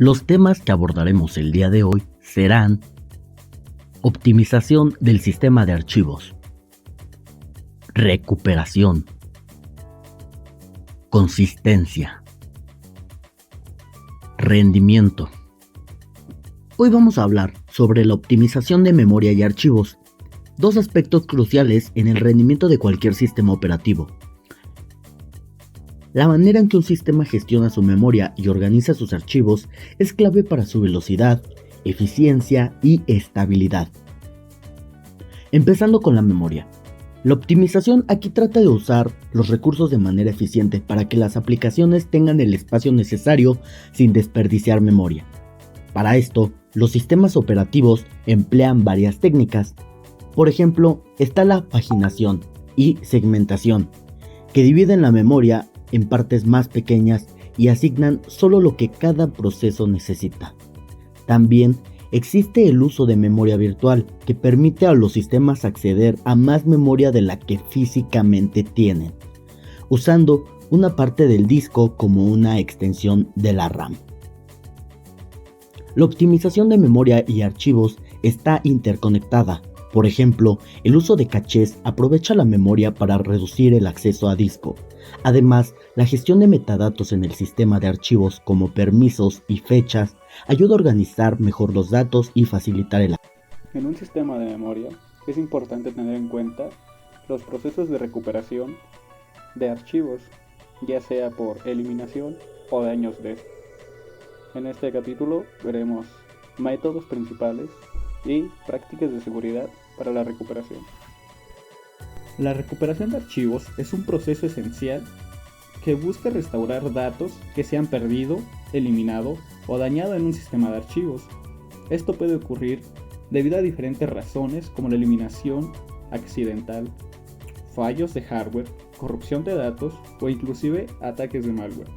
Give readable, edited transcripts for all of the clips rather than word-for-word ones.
Los temas que abordaremos el día de hoy serán optimización del sistema de archivos, recuperación, consistencia, rendimiento. Hoy vamos a hablar sobre la optimización de memoria y archivos, dos aspectos cruciales en el rendimiento de cualquier sistema operativo. La manera en que un sistema gestiona su memoria y organiza sus archivos es clave para su velocidad, eficiencia y estabilidad. Empezando con la memoria. La optimización aquí trata de usar los recursos de manera eficiente para que las aplicaciones tengan el espacio necesario sin desperdiciar memoria. Para esto, los sistemas operativos emplean varias técnicas. Por ejemplo, está la paginación y segmentación, que dividen la memoria en partes más pequeñas y asignan solo lo que cada proceso necesita. También existe el uso de memoria virtual, que permite a los sistemas acceder a más memoria de la que físicamente tienen, usando una parte del disco como una extensión de la RAM. La optimización de memoria y archivos está interconectada. Por ejemplo, el uso de cachés aprovecha la memoria para reducir el acceso a disco. Además, la gestión de metadatos en el sistema de archivos como permisos y fechas ayuda a organizar mejor los datos y facilitar el acceso. En un sistema de memoria es importante tener en cuenta los procesos de recuperación de archivos, ya sea por eliminación o daños de. En este capítulo veremos métodos principales y prácticas de seguridad para la recuperación. La recuperación de archivos es un proceso esencial que busca restaurar datos que se han perdido, eliminado o dañado en un sistema de archivos. Esto puede ocurrir debido a diferentes razones como la eliminación accidental, fallos de hardware, corrupción de datos o inclusive ataques de malware.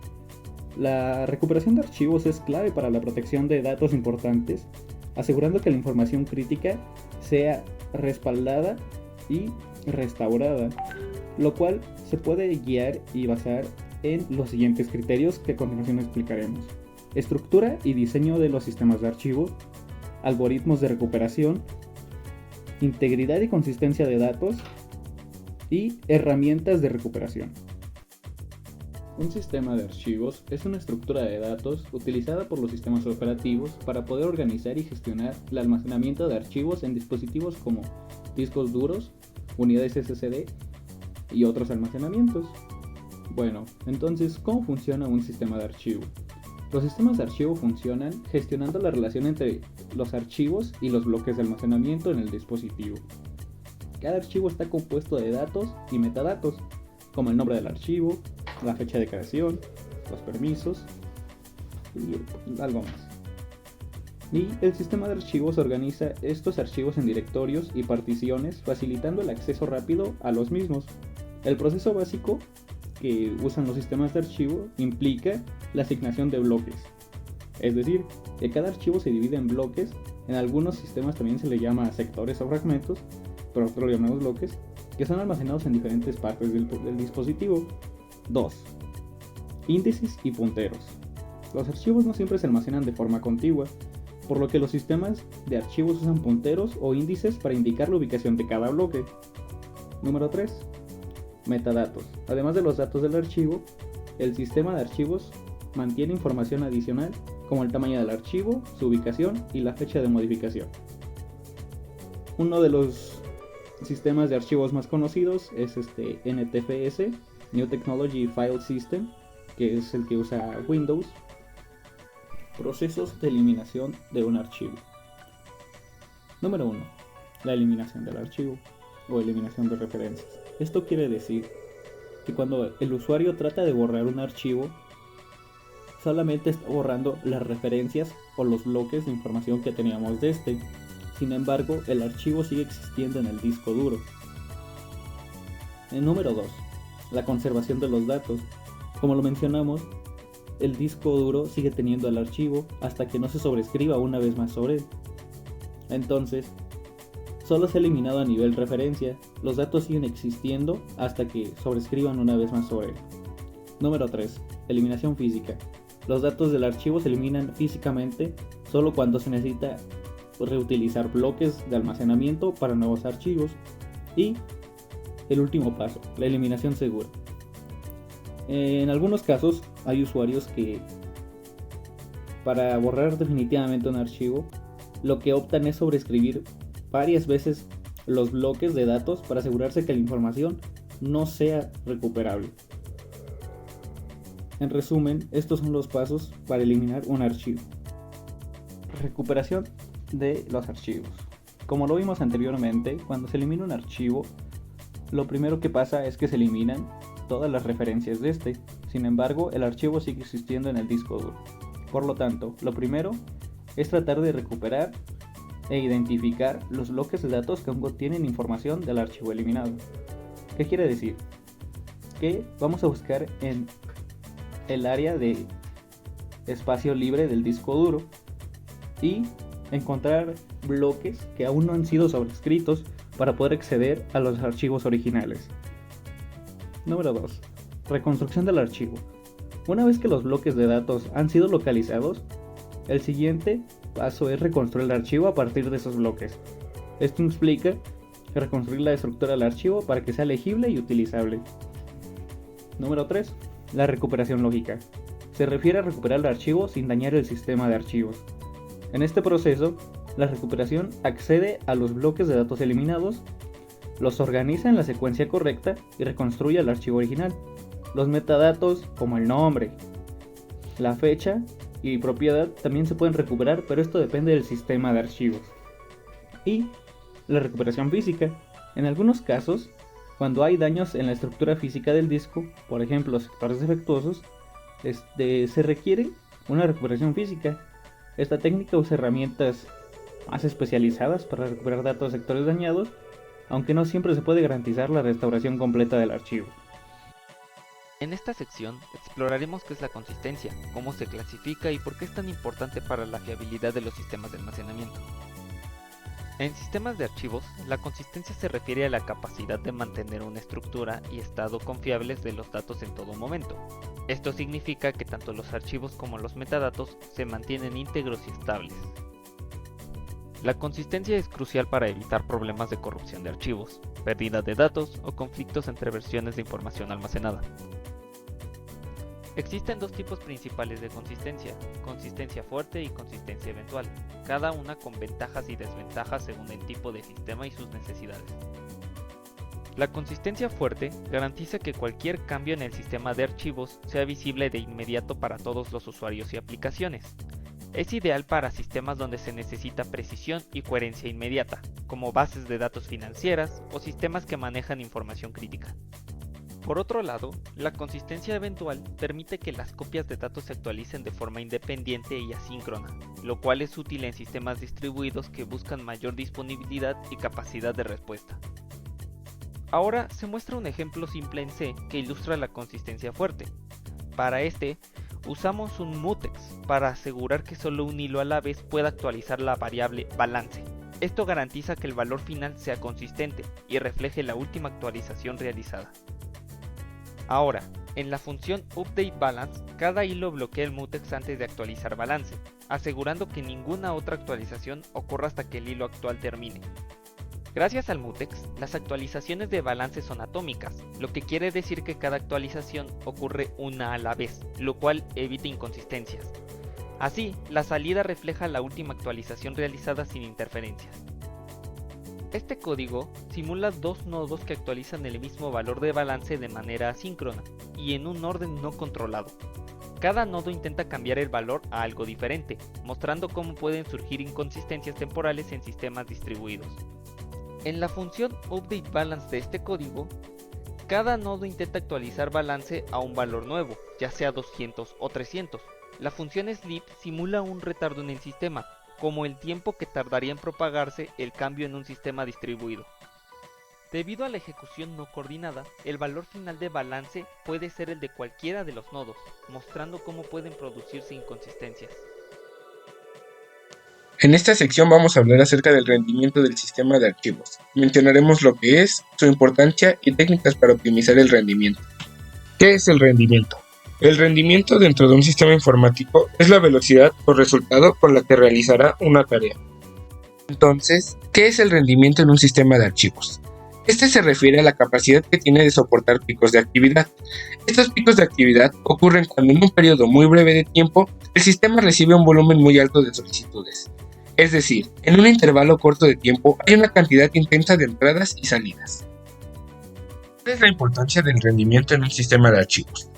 La recuperación de archivos es clave para la protección de datos importantes, asegurando que la información crítica sea respaldada y restaurada, lo cual se puede guiar y basar en los siguientes criterios que a continuación explicaremos: estructura y diseño de los sistemas de archivos, algoritmos de recuperación, integridad y consistencia de datos y herramientas de recuperación. Un sistema de archivos es una estructura de datos utilizada por los sistemas operativos para poder organizar y gestionar el almacenamiento de archivos en dispositivos como discos duros, unidades SSD y otros almacenamientos. Bueno, entonces, ¿cómo funciona un sistema de archivo? Los sistemas de archivo funcionan gestionando la relación entre los archivos y los bloques de almacenamiento en el dispositivo. Cada archivo está compuesto de datos y metadatos, como el nombre del archivo, la fecha de creación, los permisos y algo más. Y el sistema de archivos organiza estos archivos en directorios y particiones, facilitando el acceso rápido a los mismos. El proceso básico que usan los sistemas de archivo implica la asignación de bloques, es decir, que cada archivo se divide en bloques. En algunos sistemas también se le llama sectores o fragmentos, pero nosotros lo llamamos bloques, que son almacenados en diferentes partes del dispositivo. 2. Índices y punteros. Los archivos no siempre se almacenan de forma contigua, por lo que los sistemas de archivos usan punteros o índices para indicar la ubicación de cada bloque. Número 3. Metadatos. Además de los datos del archivo, el sistema de archivos mantiene información adicional como el tamaño del archivo, su ubicación y la fecha de modificación. Uno de los sistemas de archivos más conocidos es NTFS, New Technology File System, que es el que usa Windows. Procesos de eliminación de un archivo. Número 1. La eliminación del archivo o eliminación de referencias. Esto quiere decir que cuando el usuario trata de borrar un archivo, solamente está borrando las referencias o los bloques de información que teníamos de este. Sin embargo, el archivo sigue existiendo en el disco duro. Número 2. La conservación de los datos. Como lo mencionamos, el disco duro sigue teniendo el archivo hasta que no se sobrescriba una vez más sobre él. Entonces, solo se ha eliminado a nivel referencia. Los datos siguen existiendo hasta que sobrescriban una vez más sobre él. Número 3. Eliminación física. Los datos del archivo se eliminan físicamente solo cuando se necesita reutilizar bloques de almacenamiento para nuevos archivos. Y el último paso, la eliminación segura. En algunos casos hay usuarios que para borrar definitivamente un archivo, lo que optan es sobreescribir varias veces los bloques de datos para asegurarse que la información no sea recuperable. En resumen, estos son los pasos para eliminar un archivo. Recuperación de los archivos. Como lo vimos anteriormente, cuando se elimina un archivo, lo primero que pasa es que se eliminan todas las referencias de este. Sin embargo, el archivo sigue existiendo en el disco duro. Por lo tanto, lo primero es tratar de recuperar e identificar los bloques de datos que aún contienen información del archivo eliminado. ¿Qué quiere decir? Que vamos a buscar en el área de espacio libre del disco duro y encontrar bloques que aún no han sido sobrescritos para poder acceder a los archivos originales. Número 2. Reconstrucción del archivo. Una vez que los bloques de datos han sido localizados, el siguiente paso es reconstruir el archivo a partir de esos bloques. Esto implica reconstruir la estructura del archivo para que sea legible y utilizable. Número 3. La recuperación lógica. Se refiere a recuperar el archivo sin dañar el sistema de archivos. En este proceso, la recuperación accede a los bloques de datos eliminados, los organiza en la secuencia correcta y reconstruye el archivo original. Los metadatos como el nombre, la fecha y propiedad también se pueden recuperar, pero esto depende del sistema de archivos. Y la recuperación física. En algunos casos, cuando hay daños en la estructura física del disco, por ejemplo sectores defectuosos, se requiere una recuperación física. Esta técnica usa herramientas más especializadas para recuperar datos de sectores dañados, aunque no siempre se puede garantizar la restauración completa del archivo. En esta sección exploraremos qué es la consistencia, cómo se clasifica y por qué es tan importante para la fiabilidad de los sistemas de almacenamiento. En sistemas de archivos, la consistencia se refiere a la capacidad de mantener una estructura y estado confiables de los datos en todo momento. Esto significa que tanto los archivos como los metadatos se mantienen íntegros y estables. La consistencia es crucial para evitar problemas de corrupción de archivos, pérdida de datos o conflictos entre versiones de información almacenada. Existen dos tipos principales de consistencia fuerte y consistencia eventual, cada una con ventajas y desventajas según el tipo de sistema y sus necesidades. La consistencia fuerte garantiza que cualquier cambio en el sistema de archivos sea visible de inmediato para todos los usuarios y aplicaciones. Es ideal para sistemas donde se necesita precisión y coherencia inmediata, como bases de datos financieras o sistemas que manejan información crítica. Por otro lado, la consistencia eventual permite que las copias de datos se actualicen de forma independiente y asíncrona, lo cual es útil en sistemas distribuidos que buscan mayor disponibilidad y capacidad de respuesta. Ahora se muestra un ejemplo simple en C que ilustra la consistencia fuerte. Para este, usamos un mutex para asegurar que solo un hilo a la vez pueda actualizar la variable balance. Esto garantiza que el valor final sea consistente y refleje la última actualización realizada. Ahora, en la función updateBalance, cada hilo bloquea el mutex antes de actualizar balance, asegurando que ninguna otra actualización ocurra hasta que el hilo actual termine. Gracias al mutex, las actualizaciones de balance son atómicas, lo que quiere decir que cada actualización ocurre una a la vez, lo cual evita inconsistencias. Así, la salida refleja la última actualización realizada sin interferencias. Este código simula dos nodos que actualizan el mismo valor de balance de manera asíncrona y en un orden no controlado. Cada nodo intenta cambiar el valor a algo diferente, mostrando cómo pueden surgir inconsistencias temporales en sistemas distribuidos. En la función updateBalance de este código, cada nodo intenta actualizar balance a un valor nuevo, ya sea 200 o 300. La función sleep simula un retardo en el sistema, como el tiempo que tardaría en propagarse el cambio en un sistema distribuido. Debido a la ejecución no coordinada, el valor final de balance puede ser el de cualquiera de los nodos, mostrando cómo pueden producirse inconsistencias. En esta sección vamos a hablar acerca del rendimiento del sistema de archivos. Mencionaremos lo que es, su importancia y técnicas para optimizar el rendimiento. ¿Qué es el rendimiento? El rendimiento dentro de un sistema informático es la velocidad o resultado con la que realizará una tarea. Entonces, ¿qué es el rendimiento en un sistema de archivos? Este se refiere a la capacidad que tiene de soportar picos de actividad. Estos picos de actividad ocurren cuando en un periodo muy breve de tiempo el sistema recibe un volumen muy alto de solicitudes. Es decir, en un intervalo corto de tiempo hay una cantidad intensa de entradas y salidas. ¿Cuál es la importancia del rendimiento en un sistema de archivos?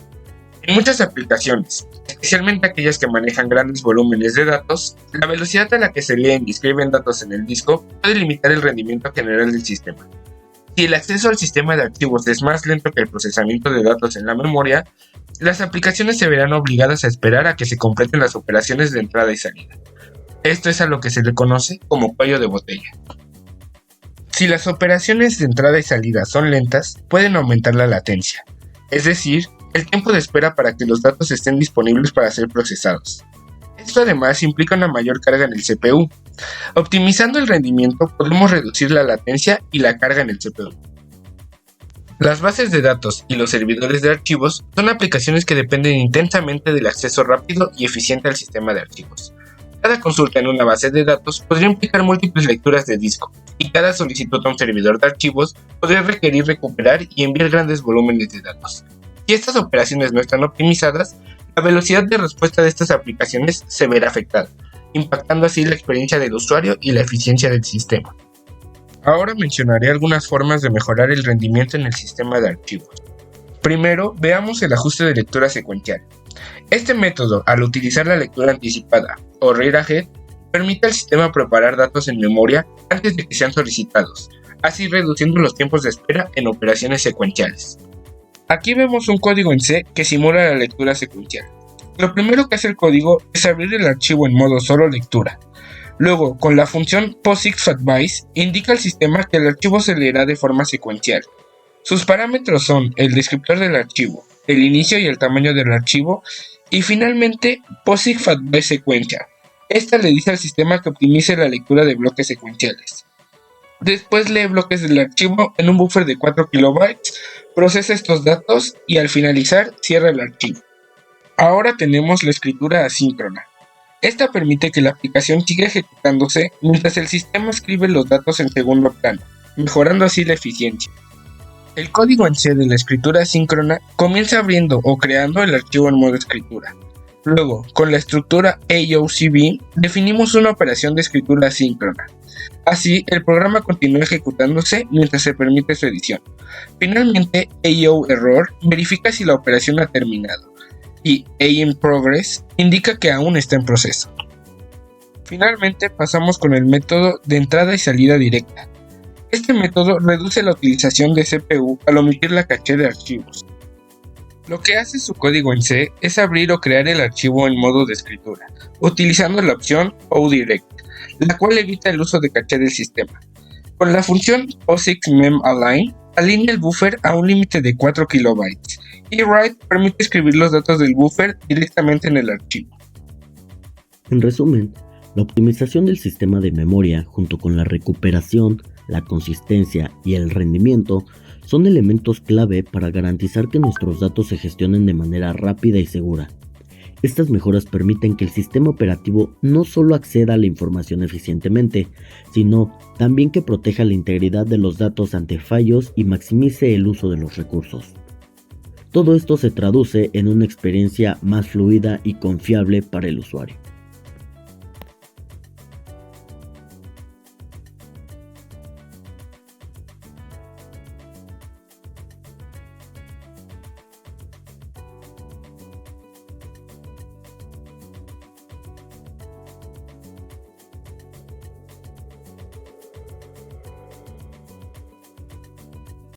En muchas aplicaciones, especialmente aquellas que manejan grandes volúmenes de datos, la velocidad a la que se leen y escriben datos en el disco puede limitar el rendimiento general del sistema. Si el acceso al sistema de archivos es más lento que el procesamiento de datos en la memoria, las aplicaciones se verán obligadas a esperar a que se completen las operaciones de entrada y salida. Esto es a lo que se le conoce como cuello de botella. Si las operaciones de entrada y salida son lentas, pueden aumentar la latencia, es decir, el tiempo de espera para que los datos estén disponibles para ser procesados. Esto además implica una mayor carga en el CPU. Optimizando el rendimiento podemos reducir la latencia y la carga en el CPU. Las bases de datos y los servidores de archivos son aplicaciones que dependen intensamente del acceso rápido y eficiente al sistema de archivos. Cada consulta en una base de datos podría implicar múltiples lecturas de disco, y cada solicitud a un servidor de archivos podría requerir recuperar y enviar grandes volúmenes de datos. Si estas operaciones no están optimizadas, la velocidad de respuesta de estas aplicaciones se verá afectada, impactando así la experiencia del usuario y la eficiencia del sistema. Ahora mencionaré algunas formas de mejorar el rendimiento en el sistema de archivos. Primero, veamos el ajuste de lectura secuencial. Este método, al utilizar la lectura anticipada o read ahead, permite al sistema preparar datos en memoria antes de que sean solicitados, así reduciendo los tiempos de espera en operaciones secuenciales. Aquí vemos un código en C que simula la lectura secuencial. Lo primero que hace el código es abrir el archivo en modo solo lectura. Luego, con la función POSIX_FATBITE, indica al sistema que el archivo se leerá de forma secuencial. Sus parámetros son el descriptor del archivo, el inicio y el tamaño del archivo, y finalmente POSIX_FATBITE secuencia. Esta le dice al sistema que optimice la lectura de bloques secuenciales. Después lee bloques del archivo en un buffer de 4 KB, procesa estos datos y al finalizar cierra el archivo. Ahora tenemos la escritura asíncrona. Esta permite que la aplicación siga ejecutándose mientras el sistema escribe los datos en segundo plano, mejorando así la eficiencia. El código en C de la escritura asíncrona comienza abriendo o creando el archivo en modo escritura. Luego, con la estructura AOCB, definimos una operación de escritura asíncrona. Así, el programa continúa ejecutándose mientras se permite su edición. Finalmente, AOError verifica si la operación ha terminado, y AInProgress indica que aún está en proceso. Finalmente, pasamos con el método de entrada y salida directa. Este método reduce la utilización de CPU al omitir la caché de archivos. Lo que hace su código en C es abrir o crear el archivo en modo de escritura, utilizando la opción ODirect, la cual evita el uso de caché del sistema. Con la función POSIX_MEMAlign, alinea el buffer a un límite de 4 KB, y write permite escribir los datos del buffer directamente en el archivo. En resumen, la optimización del sistema de memoria junto con la recuperación, la consistencia y el rendimiento son elementos clave para garantizar que nuestros datos se gestionen de manera rápida y segura. Estas mejoras permiten que el sistema operativo no solo acceda a la información eficientemente, sino también que proteja la integridad de los datos ante fallos y maximice el uso de los recursos. Todo esto se traduce en una experiencia más fluida y confiable para el usuario.